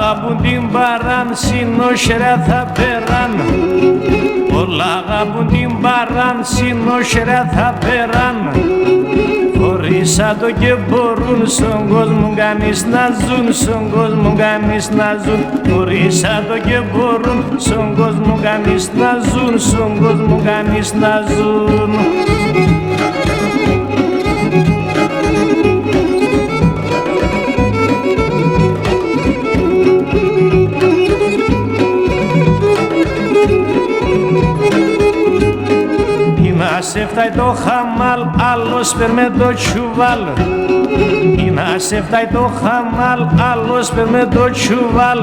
Αγαπούν την παράν, συνόσερα θα περάν. Όλα αγαπούν την παράν, συνόσερα θα περάν. Χωρίς άτο και μπορούν στον κόσμο κανείς να ζουν, στον κόσμο κανείς να ζουν. Χωρίς άτο και μπορούν στον κόσμο κανείς να ζουν, στον κόσμο κανείς να ζουν. Να σε φτάει το χαμάλ, άλλος παίρνε το τσουβάλ. Να σε φτάει το χαμάλ, άλλος παίρνε το τσουβάλ.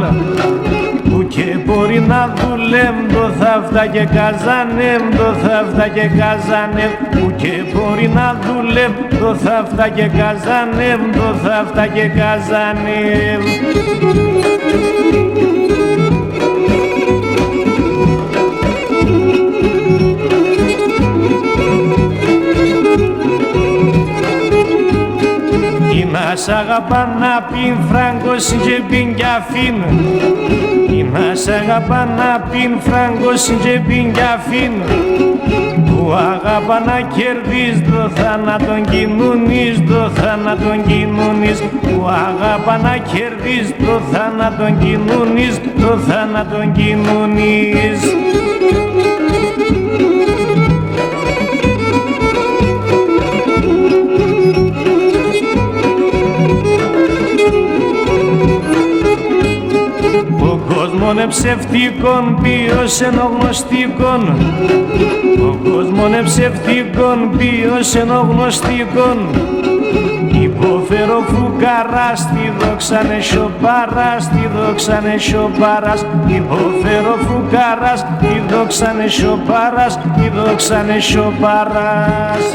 Που και μπορεί να δουλεύει το θαύτα και καζανεύ, το θαύτα και καζανεύ. Που και μπορεί να δουλεύει το θαύτα και καζανεύ, το θαύτα και καζανεύ. Να σ' αγαπά να πιν φράγκος και πιν κι αφήν. Να σ' αγαπά να πιν φράγκος και πιν κι αφήν. Που αγαπά να κερδείς το θάνατον κοινωνείς, το θάνατον κοινωνείς. Που αγαπά να κερδείς το θάνατον κοινωνείς, το θάνατον κοινωνείς. κόσμον ψευτικών ποιος ενογνωστικών. Ο κόσμον ψευτικών ποιος ενογνωστικών. Υποφέρω φουκαράς, τη δόξανε σιωπαράς, τη δόξανε σιωπαράς. Υποφέρω φουκαράς, τη δόξανε σιωπαράς, τη δόξανε σιωπαράς.